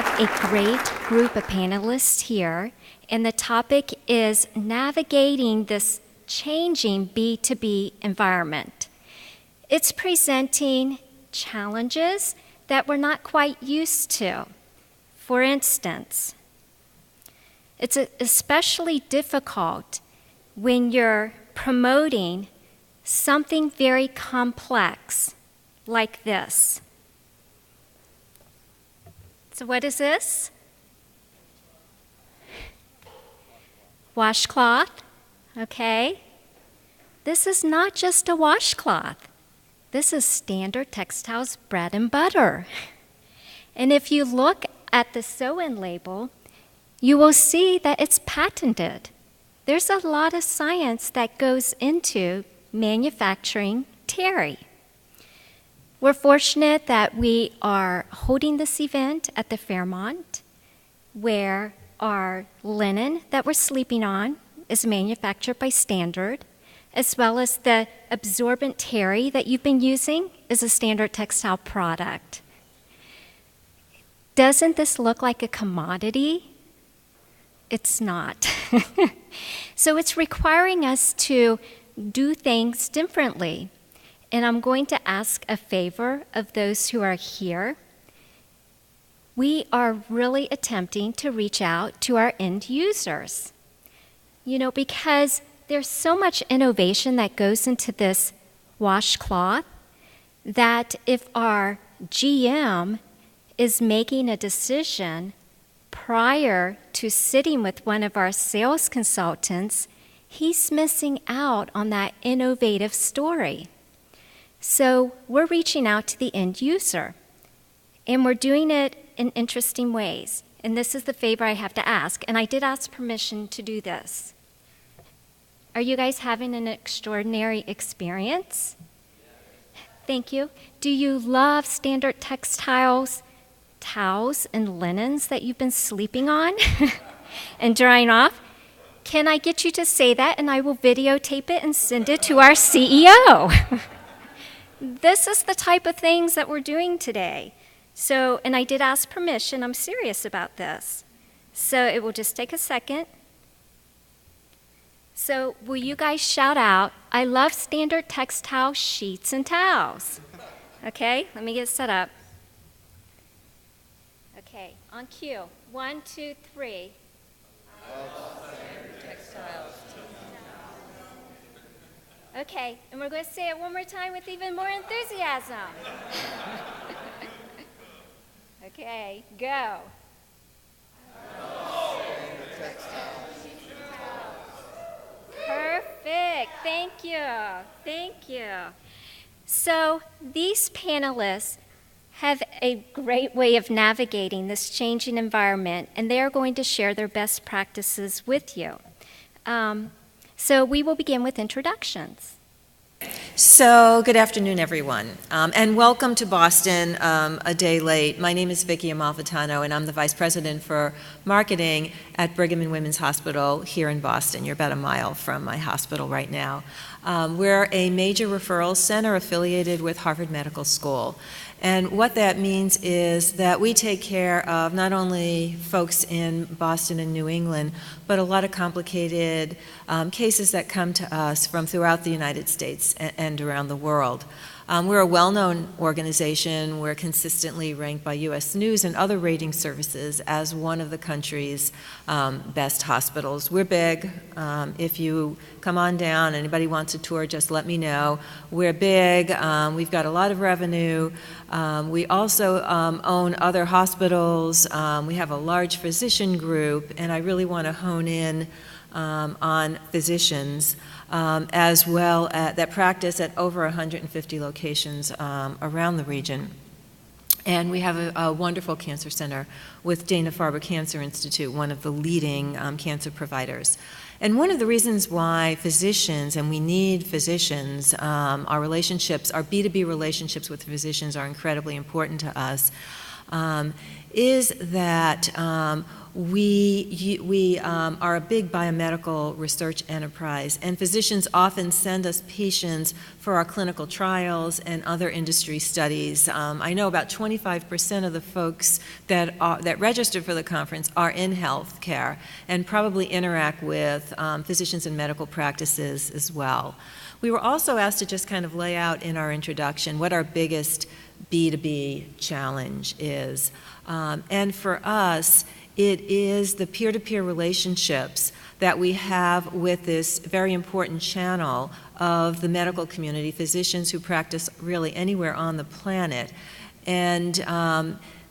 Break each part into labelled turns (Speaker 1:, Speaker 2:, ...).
Speaker 1: have a great group of panelists here, and the topic is navigating this changing B2B environment. It's presenting challenges that we're not quite used to. For instance, it's especially difficult when you're promoting something very complex like this. So what is this? Washcloth, okay? This is not just a washcloth. This is Standard Textiles bread and butter. And if you look at the sew-in label, you will see that it's patented. There's a lot of science that goes into manufacturing terry. We're fortunate that we are holding this event at the Fairmont, where our linen that we're sleeping on is manufactured by Standard, as well as the absorbent terry that you've been using is a Standard Textile product. Doesn't this look like a commodity? It's not. So it's requiring us to do things differently. And I'm going to ask a favor of those who are here. We are really attempting to reach out to our end users. Because there's so much innovation that goes into this washcloth that if our GM is making a decision prior to sitting with one of our sales consultants, he's missing out on that innovative story. So we're reaching out to the end user, and we're doing it in interesting ways. And this is the favor I have to ask, and I did ask permission to do this. Are you guys having an extraordinary experience? Thank you. Do you love Standard Textiles, towels, and linens that you've been sleeping on and drying off? Can I get you to say that, and I will videotape it and send it to our CEO? This is the type of things that we're doing today. So, and I did ask permission. I'm serious about this. So it will just take a second. So will you guys shout out, I love Standard Textile sheets and towels? Okay, let me get set up. Okay, on cue. 1, 2, 3. I love Standard Textiles. Okay, and we're going to say it one more time with even more enthusiasm. Okay, go. Perfect. Thank you. Thank you. So these panelists have a great way of navigating this changing environment, and they are going to share their best practices with you. So we will begin with introductions.
Speaker 2: So good afternoon, everyone, and welcome to Boston a day late. My name is Vicki Amalfitano, and I'm the Vice President for Marketing at Brigham and Women's Hospital here in Boston. You're about a mile from my hospital right now. We're a major referral center affiliated with Harvard Medical School. And what that means is that we take care of not only folks in Boston and New England, but a lot of complicated cases that come to us from throughout the United States and around the world. We're a well-known organization. We're consistently ranked by U.S. News and other rating services as one of the country's best hospitals. We're big. If you come on down, anybody wants a tour, just let me know. We're big. We've got a lot of revenue. We also own other hospitals. We have a large physician group, and I really want to hone in on physicians as well that practice at over 150 locations around the region. And we have a wonderful cancer center with Dana-Farber Cancer Institute, one of the leading cancer providers. And one of the reasons why physicians, and we need physicians, our relationships, our B2B relationships with physicians are incredibly important to us, is that we are a big biomedical research enterprise, and physicians often send us patients for our clinical trials and other industry studies. I know about 25% of the folks that register for the conference are in healthcare and probably interact with physicians and medical practices as well. We were also asked to just kind of lay out in our introduction what our biggest B2B challenge is. And for us, it is the peer-to-peer relationships that we have with this very important channel of the medical community, physicians who practice really anywhere on the planet, and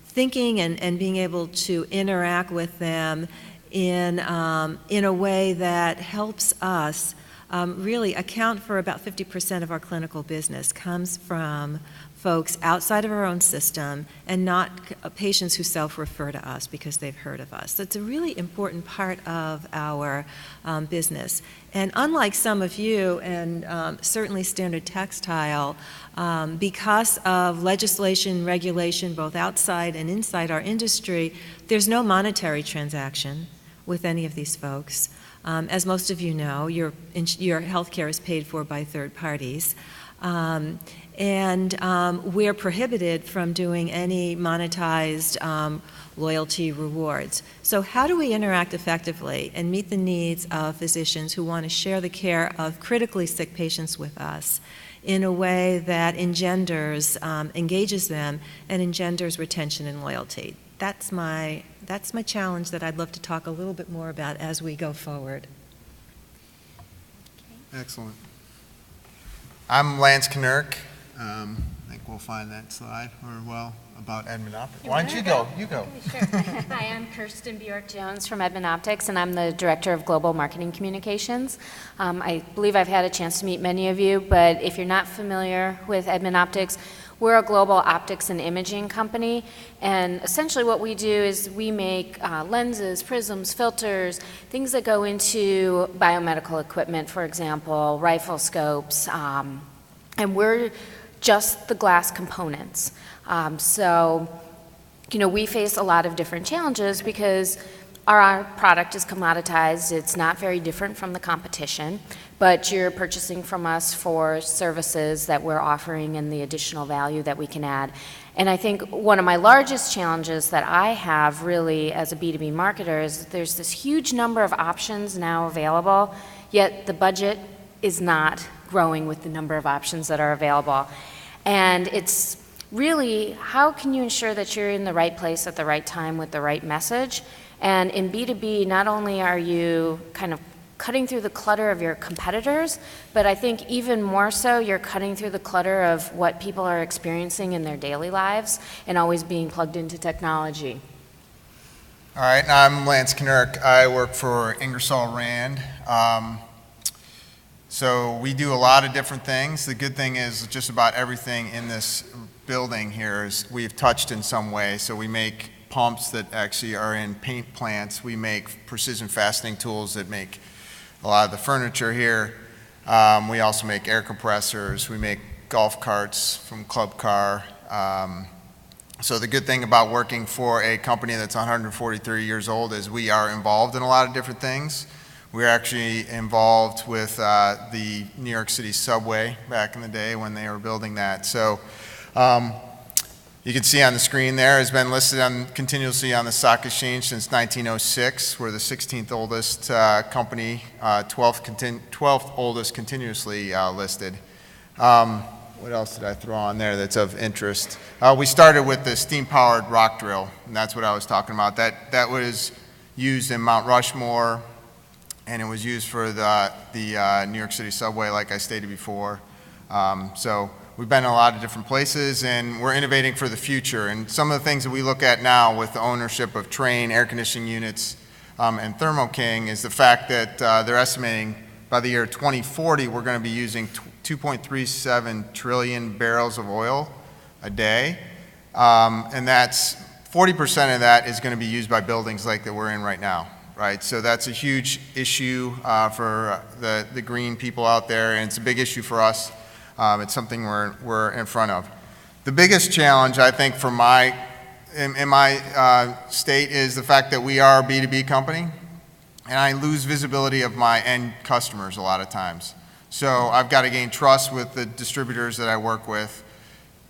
Speaker 2: thinking and being able to interact with them in a way that helps us really account for about 50% of our clinical business comes from folks outside of our own system and not patients who self-refer to us because they've heard of us. So it's a really important part of our business. And unlike some of you, and certainly Standard Textile, because of legislation, regulation, both outside and inside our industry, there's no monetary transaction with any of these folks. As most of you know, your health care is paid for by third parties. And we're prohibited from doing any monetized loyalty rewards. So how do we interact effectively and meet the needs of physicians who want to share the care of critically sick patients with us in a way that engages them and engenders retention and loyalty? That's my challenge that I'd love to talk a little bit more about as we go forward.
Speaker 3: Excellent. I'm Lance Carrick. I think we'll find that slide about Edmund Optics. Why don't you go? You go.
Speaker 4: Sure. Hi, I'm Kirsten Jones from Edmund Optics, and I'm the Director of Global Marketing Communications. I believe I've had a chance to meet many of you, but if you're not familiar with Edmund Optics, we're a global optics and imaging company, and essentially what we do is we make lenses, prisms, filters, things that go into biomedical equipment, for example, rifle scopes, and we're just the glass components. So, we face a lot of different challenges because our product is commoditized. It's not very different from the competition, but you're purchasing from us for services that we're offering and the additional value that we can add. And I think one of my largest challenges that I have really as a B2B marketer is there's this huge number of options now available, yet the budget is not growing with the number of options that are available. And it's really, how can you ensure that you're in the right place at the right time with the right message? And in B2B, not only are you kind of cutting through the clutter of your competitors, but I think even more so, you're cutting through the clutter of what people are experiencing in their daily lives and always being plugged into technology.
Speaker 3: All right, I'm Lance Carrick. I work for Ingersoll Rand. So we do a lot of different things. The good thing is just about everything in this building here is we've touched in some way. So we make pumps that actually are in paint plants. We make precision fastening tools that make a lot of the furniture here. We also make air compressors. We make golf carts from Club Car. So the good thing about working for a company that's 143 years old is we are involved in a lot of different things. We're actually involved with the New York City subway back in the day when they were building that. So you can see on the screen there, has been listed continuously on the stock exchange since 1906. We're the 16th oldest company, 12th oldest continuously listed. What else did I throw on there that's of interest? We started with the steam-powered rock drill, and that's what I was talking about. That was used in Mount Rushmore, and it was used for the New York City subway, like I stated before. So we've been in a lot of different places, and we're innovating for the future. And some of the things that we look at now with the ownership of Trane air conditioning units and Thermo King is the fact that they're estimating by the year 2040, we're going to be using 2.37 trillion barrels of oil a day. And that's 40% of that is going to be used by buildings like that we're in right now. Right, so that's a huge issue for the green people out there, and it's a big issue for us. It's something we're in front of. The biggest challenge, I think, from my in my state is the fact that we are a B2B company, and I lose visibility of my end customers a lot of times. So I've got to gain trust with the distributors that I work with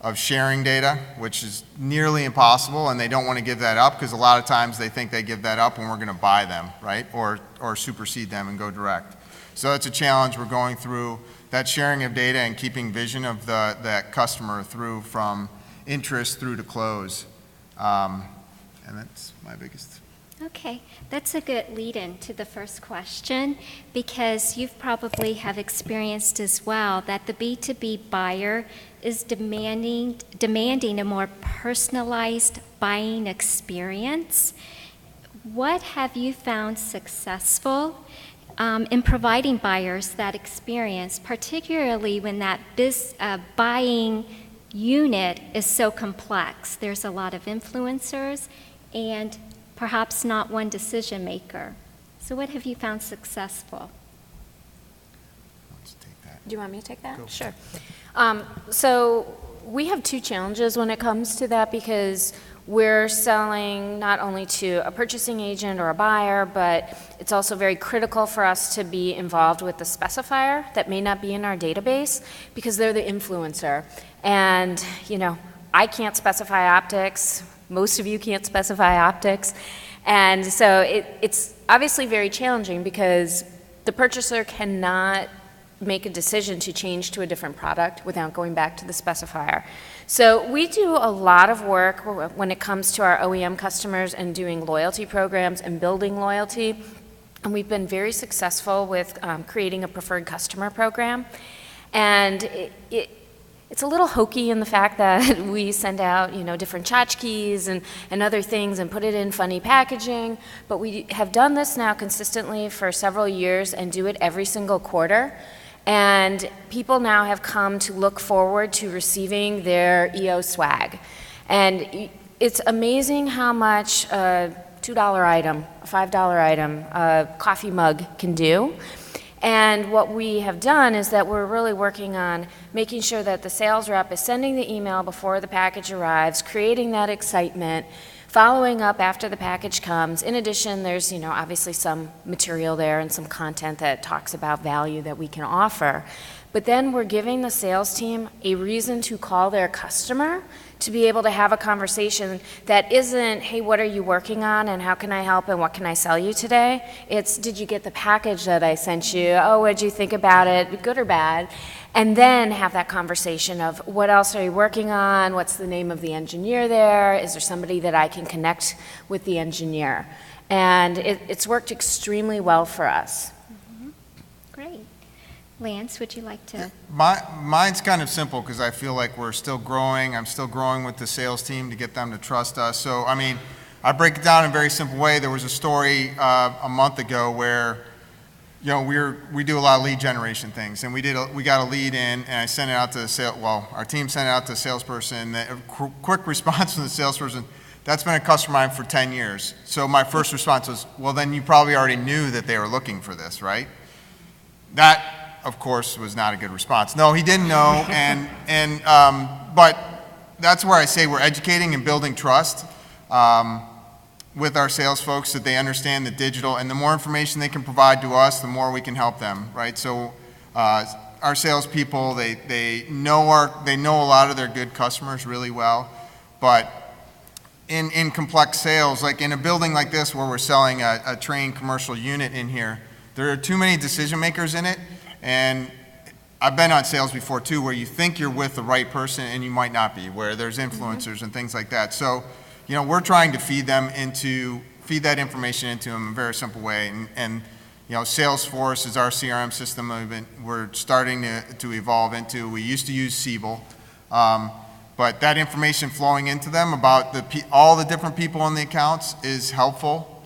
Speaker 3: of sharing data, which is nearly impossible, and they don't want to give that up because a lot of times they think they give that up and we're going to buy them, right? Or supersede them and go direct. So it's a challenge we're going through, that sharing of data and keeping vision of that customer through from interest through to close. And that's my biggest.
Speaker 1: Okay, that's a good lead-in to the first question, because you've probably have experienced as well that the B2B buyer is demanding a more personalized buying experience. What have you found successful in providing buyers that experience, particularly when that buying unit is so complex? There's a lot of influencers and perhaps not one decision maker. So what have you found successful?
Speaker 3: Let's take that.
Speaker 4: Do you want me to take that?
Speaker 3: Go.
Speaker 4: Sure. So we have two challenges when it comes to that, because we're selling not only to a purchasing agent or a buyer, but it's also very critical for us to be involved with the specifier that may not be in our database, because they're the influencer. And, you know, I can't specify optics. Most of you can't specify optics. And so it's obviously very challenging, because the purchaser cannot make a decision to change to a different product without going back to the specifier. So we do a lot of work when it comes to our OEM customers and doing loyalty programs and building loyalty. And we've been very successful with creating a preferred customer program. And it's a little hokey in the fact that we send out, you know, different tchotchkes and other things and put it in funny packaging. But we have done this now consistently for several years and do it every single quarter. And people now have come to look forward to receiving their EO swag. And it's amazing how much a $2 item, a $5 item, a coffee mug can do. And what we have done is that we're really working on making sure that the sales rep is sending the email before the package arrives, creating that excitement, following up after the package comes. In addition, there's, you know, obviously some material there and some content that talks about value that we can offer. But then we're giving the sales team a reason to call their customer to be able to have a conversation that isn't, hey, what are you working on and how can I help and what can I sell you today? It's, did you get the package that I sent you? Oh, what did you think about it, good or bad? And then have that conversation of what else are you working on? What's the name of the engineer there? Is there somebody that I can connect with the engineer? And it's worked extremely well for us.
Speaker 1: Mm-hmm. Great. Lance, would you like to?
Speaker 3: Mine's kind of simple because I feel like we're still growing. I'm still growing with the sales team to get them to trust us. So, I mean, I break it down in a very simple way. There was a story a month ago where, you know, we do a lot of lead generation things, and we got a lead in, and I sent it out to the our team sent it out to the salesperson. A quick response from the salesperson, that's been a customer of mine for 10 years. So my first response was, well, then you probably already knew that they were looking for this, right? That, of course, was not a good response. No, he didn't know, but that's where I say we're educating and building trust with our sales folks, that they understand the digital, and the more information they can provide to us, the more we can help them, right? So our salespeople, they know a lot of their good customers really well, but in complex sales, like in a building like this where we're selling a trained commercial unit in here, there are too many decision makers in it. And I've been on sales before too, where you think you're with the right person and you might not be, where there's influencers and things like that. So, you know, we're trying to feed that information into them in a very simple way. And you know, Salesforce is our CRM system. We're starting to evolve into. We used to use Siebel, but that information flowing into them about all the different people in the accounts is helpful.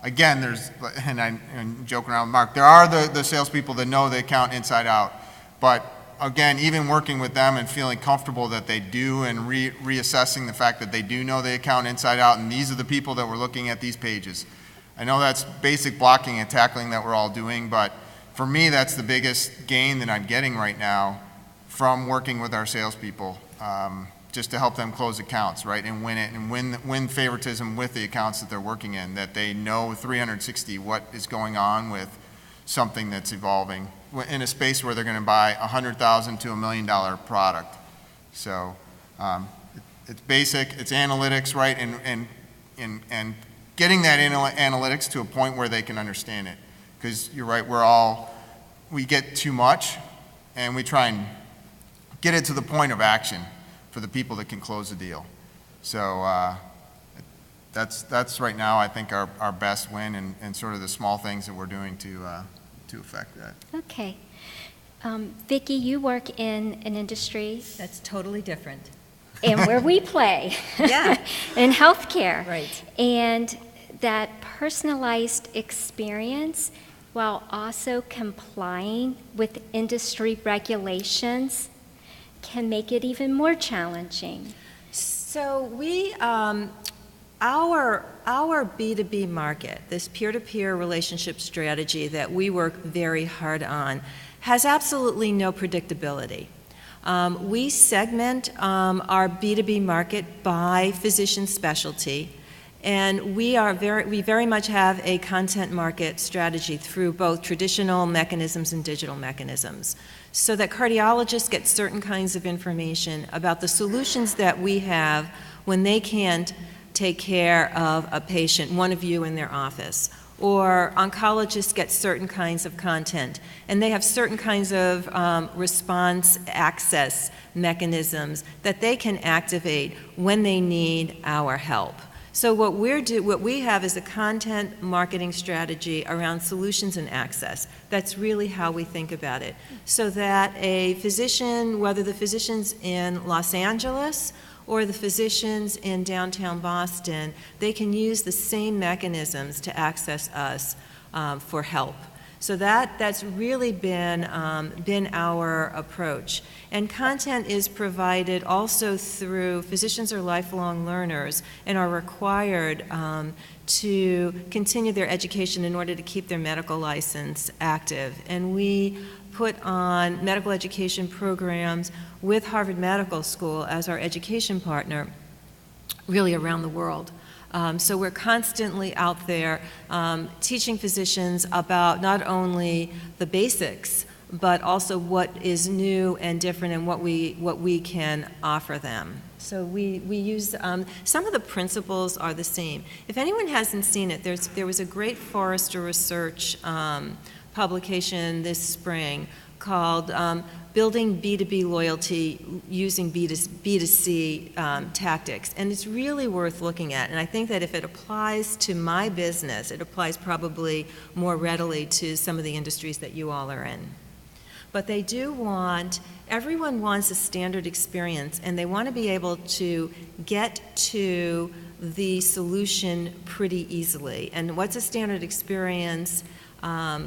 Speaker 3: Again, and joking around with Mark, there are the salespeople that know the account inside out. But again, even working with them and feeling comfortable that they do, and reassessing the fact that they do know the account inside out, and these are the people that we're looking at these pages. I know that's basic blocking and tackling that we're all doing, but for me, that's the biggest gain that I'm getting right now from working with our salespeople. just to help them close accounts, right, and win it, and win favoritism with the accounts that they're working in, that they know 360 what is going on with something that's evolving in a space where they're going to buy a $100,000 to $1 million product. So it's basic, it's analytics, right, and getting that analytics to a point where they can understand it. Because you're right, we get too much, and we try and get it to the point of action for the people that can close the deal. So that's right now, I think, our best win, and sort of the small things that we're doing to affect that.
Speaker 1: Okay. Vicki, you work in an industry
Speaker 2: That's totally different.
Speaker 1: and where we play.
Speaker 2: Yeah.
Speaker 1: In healthcare.
Speaker 2: Right.
Speaker 1: And that personalized experience, while also complying with industry regulations, can make it even more challenging.
Speaker 2: So our B2B market, this peer-to-peer relationship strategy that we work very hard on, has absolutely no predictability. We segment our B2B market by physician specialty, and we very much have a content market strategy through both traditional mechanisms and digital mechanisms, so that cardiologists get certain kinds of information about the solutions that we have when they can't take care of a patient, one of you in their office. Or oncologists get certain kinds of content, and they have certain kinds of response access mechanisms that they can activate when they need our help. So what we have is a content marketing strategy around solutions and access. That's really how we think about it. So that a physician, whether the physician's in Los Angeles or the physicians in downtown Boston, they can use the same mechanisms to access us for help. So that's really been our approach. And content is provided also through physicians are lifelong learners and are required to continue their education in order to keep their medical license active. And we put on medical education programs with Harvard Medical School as our education partner, really around the world. So we're constantly out there teaching physicians about not only the basics, but also what is new and different and what we can offer them. So we use, some of the principles are the same. If anyone hasn't seen it, there was a great Forrester Research publication this spring called Building B2B Loyalty Using B2C Tactics. And it's really worth looking at. And I think that if it applies to my business, it applies probably more readily to some of the industries that you all are in. But they do everyone wants a standard experience, and they want to be able to get to the solution pretty easily. And what's a standard experience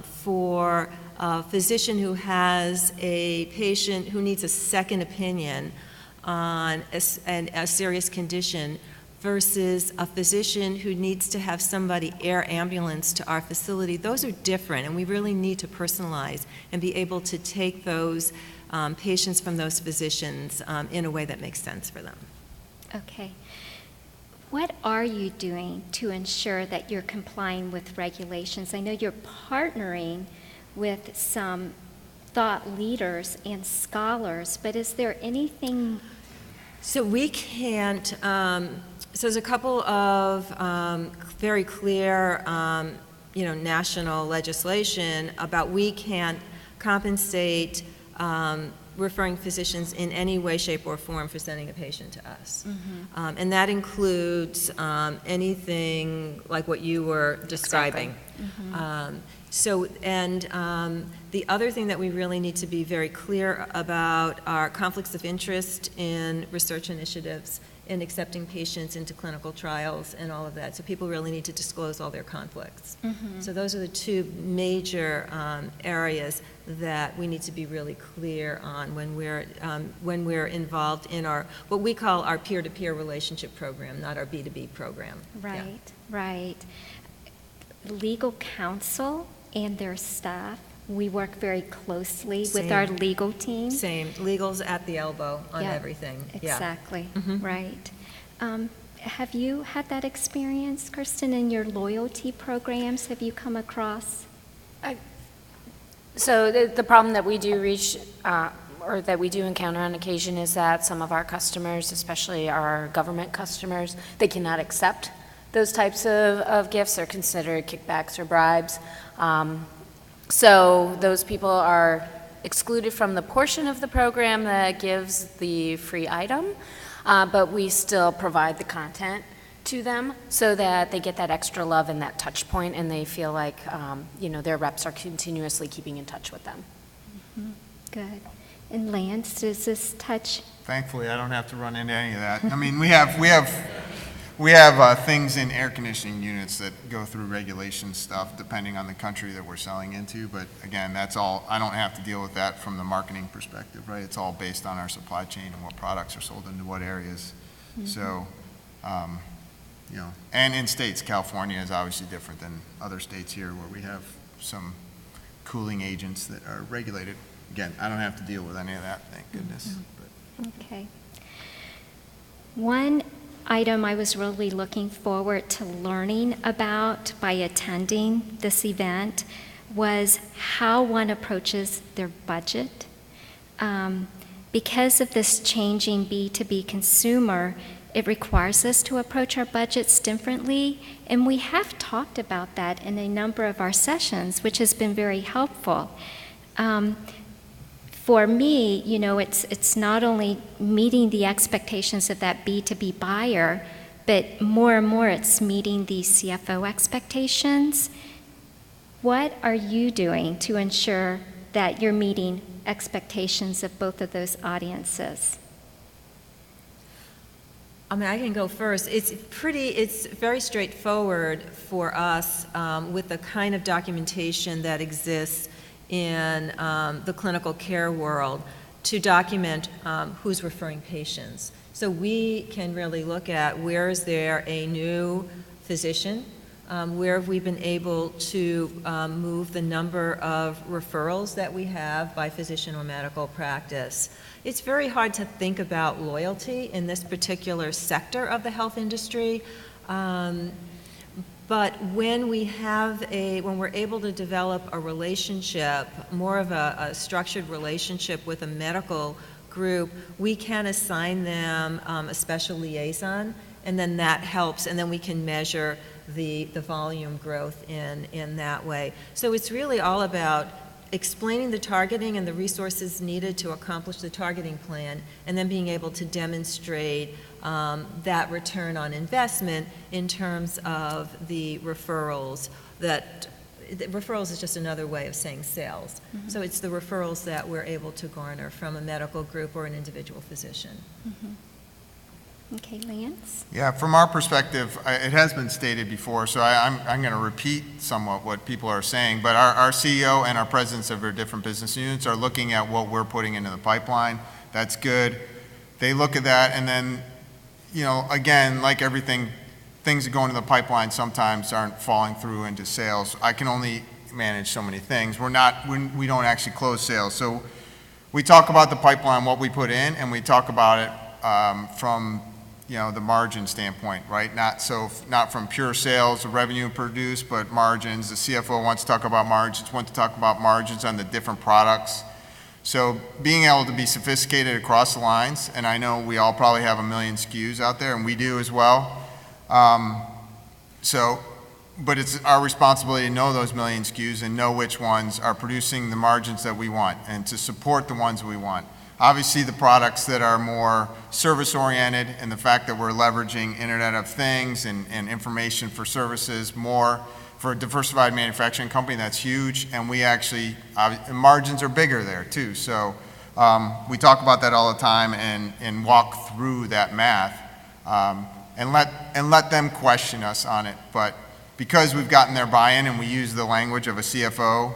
Speaker 2: for a physician who has a patient who needs a second opinion on a serious condition versus a physician who needs to have somebody air ambulance to our facility? Those are different, and we really need to personalize and be able to take those patients from those physicians in a way that makes sense for them.
Speaker 1: Okay. What are you doing to ensure that you're complying with regulations? I know you're partnering with some thought leaders and scholars, but is there anything?
Speaker 2: So we can't, so there's a couple of very clear, national legislation about we can't compensate referring physicians in any way, shape, or form for sending a patient to us. Mm-hmm. And that includes anything like what you were describing. Exactly. Mm-hmm. The other thing that we really need to be very clear about are conflicts of interest in research initiatives, in accepting patients into clinical trials and all of that. So people really need to disclose all their conflicts. Mm-hmm. So those are the two major areas that we need to be really clear on when we're involved in what we call our peer-to-peer relationship program, not our B2B program.
Speaker 1: Right,
Speaker 2: yeah.
Speaker 1: Right. Legal counsel and their staff We work very closely with
Speaker 2: Same.
Speaker 1: our legal team.
Speaker 2: Same, legal's at the elbow on
Speaker 1: Yeah,
Speaker 2: everything. Yeah.
Speaker 1: Exactly,
Speaker 2: Mhm.
Speaker 1: right. Have you had that experience, Kirsten, in your loyalty programs? Have you come across?
Speaker 4: So the problem that we do reach, or that we do encounter on occasion is that some of our customers, especially our government customers, they cannot accept those types of gifts. They're considered kickbacks or bribes. So those people are excluded from the portion of the program that gives the free item, but we still provide the content to them so that they get that extra love and that touch point, and they feel like, their reps are continuously keeping in touch with them.
Speaker 1: Mm-hmm. Good. And Lance, does this touch?
Speaker 3: Thankfully, I don't have to run into any of that. I mean, we have things in air conditioning units that go through regulation stuff depending on the country that we're selling into. But again, that's all, I don't have to deal with that from the marketing perspective, right? It's all based on our supply chain and what products are sold into what areas.
Speaker 1: Mm-hmm.
Speaker 3: So, and in states, California is obviously different than other states here where we have some cooling agents that are regulated. Again, I don't have to deal with any of that, thank goodness. But.
Speaker 1: Okay. One item I was really looking forward to learning about by attending this event was how one approaches their budget. Because of this changing B2B consumer, it requires us to approach our budgets differently, and we have talked about that in a number of our sessions, which has been very helpful. For me, it's not only meeting the expectations of that B2B buyer, but more and more it's meeting the CFO expectations. What are you doing to ensure that you're meeting expectations of both of those audiences?
Speaker 2: I mean, I can go first. It's very straightforward for us with the kind of documentation that exists in the clinical care world to document who's referring patients. So we can really look at where is there a new physician, where have we been able to move the number of referrals that we have by physician or medical practice. It's very hard to think about loyalty in this particular sector of the health industry. But when we're able to develop a relationship, more of a structured relationship with a medical group, we can assign them a special liaison, and then that helps, and then we can measure the volume growth in that way. So it's really all about explaining the targeting and the resources needed to accomplish the targeting plan, and then being able to demonstrate that return on investment in terms of the referrals. Referrals is just another way of saying sales. Mm-hmm. So it's the referrals that we're able to garner from a medical group or an individual physician.
Speaker 1: Mm-hmm. Okay, Lance?
Speaker 3: Yeah, from our perspective, it has been stated before, so I'm going to repeat somewhat what people are saying, but our CEO and our presidents of our different business units are looking at what we're putting into the pipeline. That's good. They look at that, and then, again, like everything, things that go into the pipeline sometimes aren't falling through into sales. I can only manage so many things. We don't actually close sales. So we talk about the pipeline, what we put in, and we talk about it from the margin standpoint, right? Not from pure sales or revenue produced, but margins. The CFO wants to talk about margins, wants to talk about margins on the different products. So being able to be sophisticated across the lines, and I know we all probably have 1 million SKUs out there, and we do as well. But it's our responsibility to know those 1 million SKUs and know which ones are producing the margins that we want and to support the ones we want. Obviously, the products that are more service-oriented and the fact that we're leveraging Internet of Things and information for services more for a diversified manufacturing company, that's huge. And we actually, margins are bigger there too. So we talk about that all the time and walk through that math and let them question us on it. But because we've gotten their buy-in and we use the language of a CFO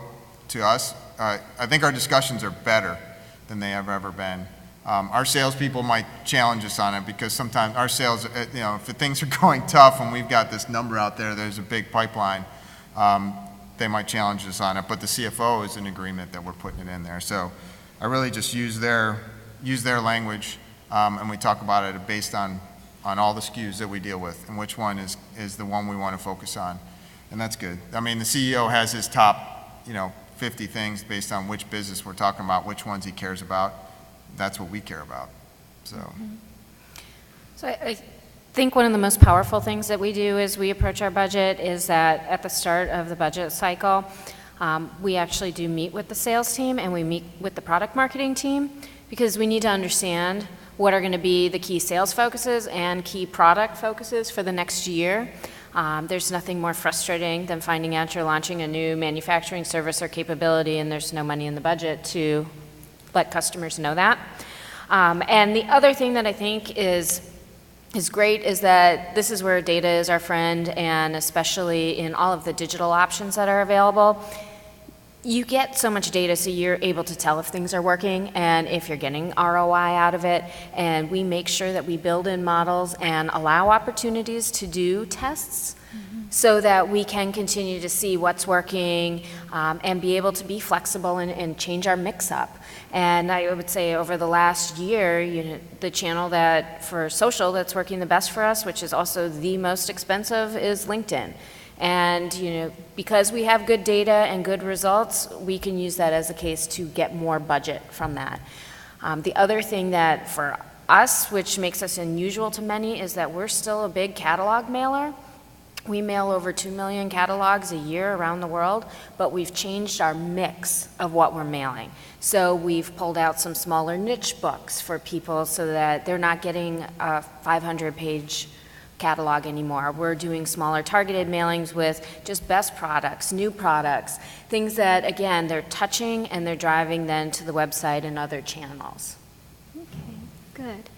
Speaker 3: to us, I think our discussions are better than they have ever been. Our salespeople might challenge us on it because sometimes our sales, if things are going tough and we've got this number out there, there's a big pipeline, they might challenge us on it, but the CFO is in agreement that we're putting it in there. So I really just use their language, and we talk about it based on all the SKUs that we deal with and which one is the one we want to focus on. And that's good. I mean, the CEO has his top, 50 things based on which business we're talking about, which ones he cares about. That's what we care about. So.
Speaker 4: Mm-hmm. So I think one of the most powerful things that we do as we approach our budget is that at the start of the budget cycle, we actually do meet with the sales team and we meet with the product marketing team, because we need to understand what are going to be the key sales focuses and key product focuses for the next year. There's nothing more frustrating than finding out you're launching a new manufacturing service or capability and there's no money in the budget to let customers know that. And the other thing that I think is great is that this is where data is our friend, and especially in all of the digital options that are available. You get so much data, so you're able to tell if things are working and if you're getting ROI out of it. And we make sure that we build in models and allow opportunities to do tests so that we can continue to see what's working and be able to be flexible and change our mix up. And I would say over the last year, the channel that for social that's working the best for us, which is also the most expensive, is LinkedIn. And because we have good data and good results, we can use that as a case to get more budget from that. The other thing that for us, which makes us unusual to many, is that we're still a big catalog mailer. We mail over 2 million catalogs a year around the world, but we've changed our mix of what we're mailing. So we've pulled out some smaller niche books for people so that they're not getting a 500-page catalog anymore. We're doing smaller targeted mailings with just best products, new products, things that, again, they're touching and they're driving then to the website and other channels.
Speaker 1: Okay, good.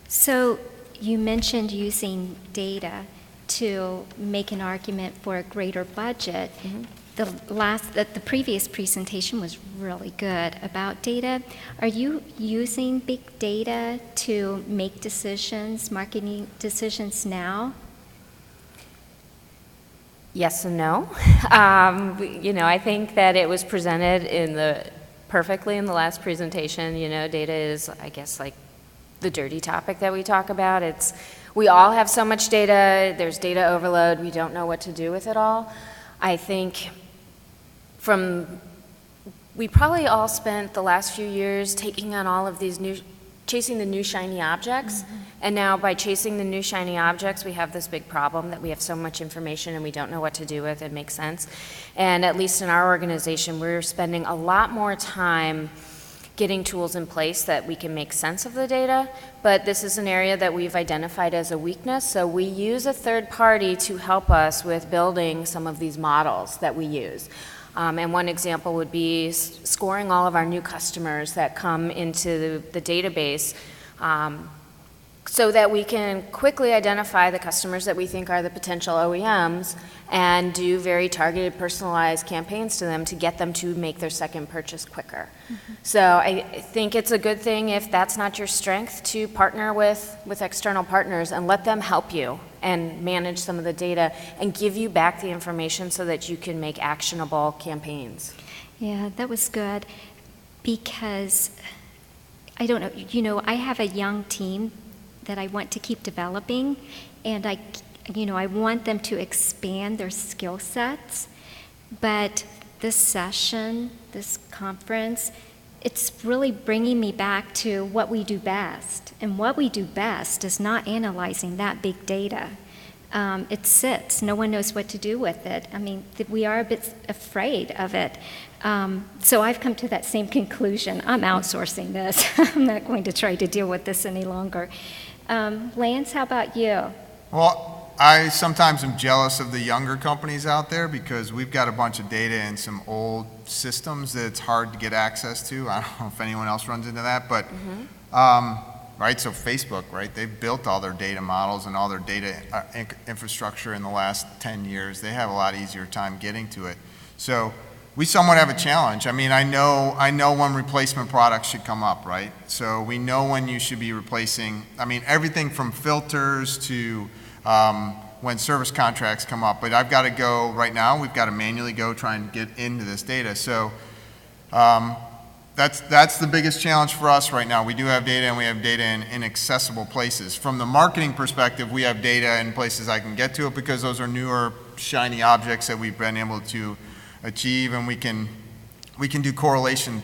Speaker 1: So you mentioned using data to make an argument for a greater budget. Mm-hmm. The previous presentation was really good about data. Are you using big data to make decisions, marketing decisions now?
Speaker 4: Yes and no. I think that it was presented perfectly in the last presentation. Data is, I guess, like the dirty topic that we talk about. We all have so much data. There's data overload. We don't know what to do with it all. I think we probably all spent the last few years taking on all of these chasing the new shiny objects. Mm-hmm. And now by chasing the new shiny objects, we have this big problem that we have so much information and we don't know what to do with it. Makes sense. And at least in our organization, we're spending a lot more time getting tools in place that we can make sense of the data, but this is an area that we've identified as a weakness, so we use a third party to help us with building some of these models that we use. And one example would be scoring all of our new customers that come into the database so that we can quickly identify the customers that we think are the potential OEMs and do very targeted, personalized campaigns to them to get them to make their second purchase quicker. Mm-hmm. So I think it's a good thing, if that's not your strength, to partner with external partners and let them help you and manage some of the data and give you back the information so that you can make actionable campaigns.
Speaker 1: Yeah, that was good, because I don't know, I have a young team that I want to keep developing, and I want them to expand their skill sets, but this session, this conference, it's really bringing me back to what we do best. And what we do best is not analyzing that big data. It sits. No one knows what to do with it. I mean, we are a bit afraid of it. So I've come to that same conclusion. I'm outsourcing this. I'm not going to try to deal with this any longer. Lance, how about you?
Speaker 3: Well, I sometimes am jealous of the younger companies out there because we've got a bunch of data in some old systems that it's hard to get access to. I don't know if anyone else runs into that, but right, so Facebook, right, they've built all their data models and all their data infrastructure in the last 10 years. They have a lot easier time getting to it. So we somewhat have a challenge. I mean, I know when replacement products should come up, right? So we know when you should be replacing, everything from filters to when service contracts come up. But I've got to go right now. We've got to manually go try and get into this data. So that's the biggest challenge for us right now. We do have data, and we have data in inaccessible places. From the marketing perspective, we have data in places I can get to it because those are newer, shiny objects that we've been able to achieve, and we can do correlation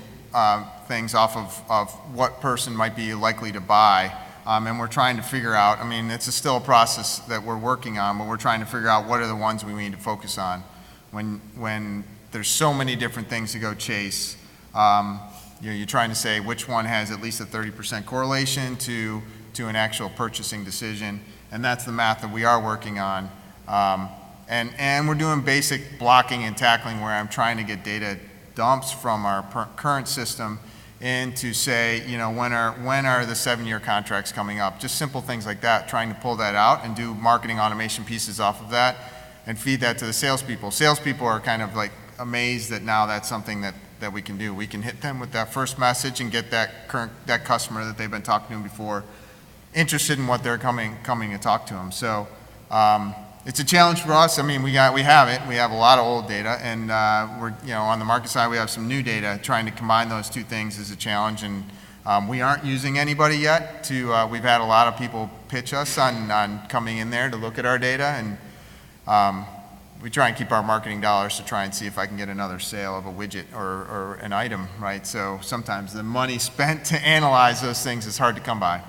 Speaker 3: things off of what person might be likely to buy. And we're trying to figure out, I mean, it's still a process that we're working on, but we're trying to figure out what are the ones we need to focus on. When there's so many different things to go chase, you're trying to say which one has at least a 30% correlation to an actual purchasing decision, and that's the math that we are working on. And we're doing basic blocking and tackling where I'm trying to get data dumps from our current system in to say, when are the 7-year contracts coming up? Just simple things like that, trying to pull that out and do marketing automation pieces off of that and feed that to the salespeople. Salespeople are kind of like amazed that now that's something that we can do. We can hit them with that first message and get that customer that they've been talking to before interested in what they're coming to talk to them. So it's a challenge for us. I mean, we have it. We have a lot of old data, and we're on the market side we have some new data. Trying to combine those two things is a challenge, and we aren't using anybody yet. We've had a lot of people pitch us on coming in there to look at our data, and we try and keep our marketing dollars to try and see if I can get another sale of a widget or an item, right? So sometimes the money spent to analyze those things is hard to come by.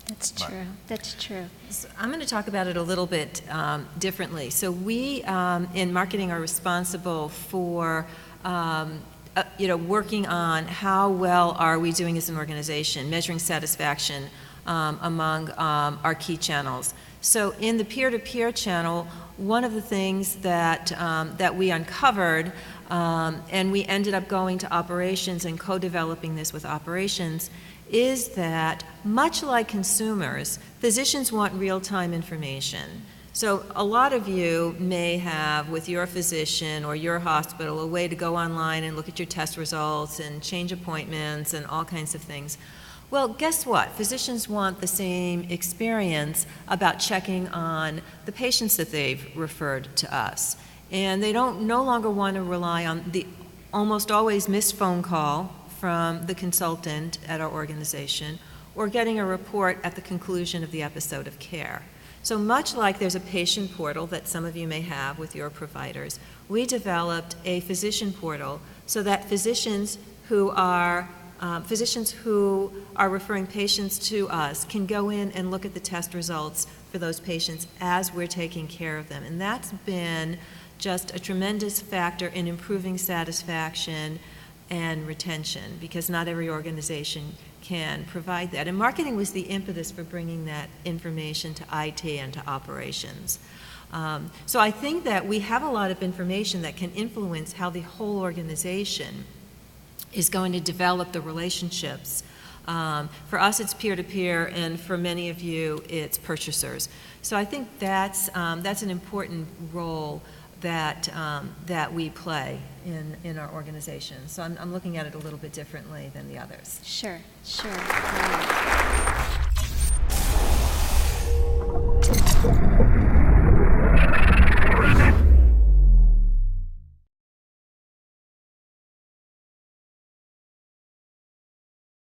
Speaker 1: That's true. That's true.
Speaker 2: So I'm going to talk about it a little bit differently. So we, in marketing, are responsible for, working on how well are we doing as an organization, measuring satisfaction among our key channels. So in the peer-to-peer channel, one of the things that we uncovered, and we ended up going to operations and co-developing this with operations, is that much like consumers, physicians want real-time information. So a lot of you may have, with your physician or your hospital, a way to go online and look at your test results and change appointments and all kinds of things. Well, guess what? Physicians want the same experience about checking on the patients that they've referred to us. And they no longer want to rely on the almost always missed phone call from the consultant at our organization, or getting a report at the conclusion of the episode of care. So much like there's a patient portal that some of you may have with your providers, we developed a physician portal so that physicians who are referring patients to us can go in and look at the test results for those patients as we're taking care of them. And that's been just a tremendous factor in improving satisfaction and retention, because not every organization can provide that. And marketing was the impetus for bringing that information to IT and to operations. So I think that we have a lot of information that can influence how the whole organization is going to develop the relationships. For us, it's peer-to-peer, and for many of you, it's purchasers. So I think that's an important role that we play in our organization. So I'm looking at it a little bit differently than the others.
Speaker 1: Sure. Right.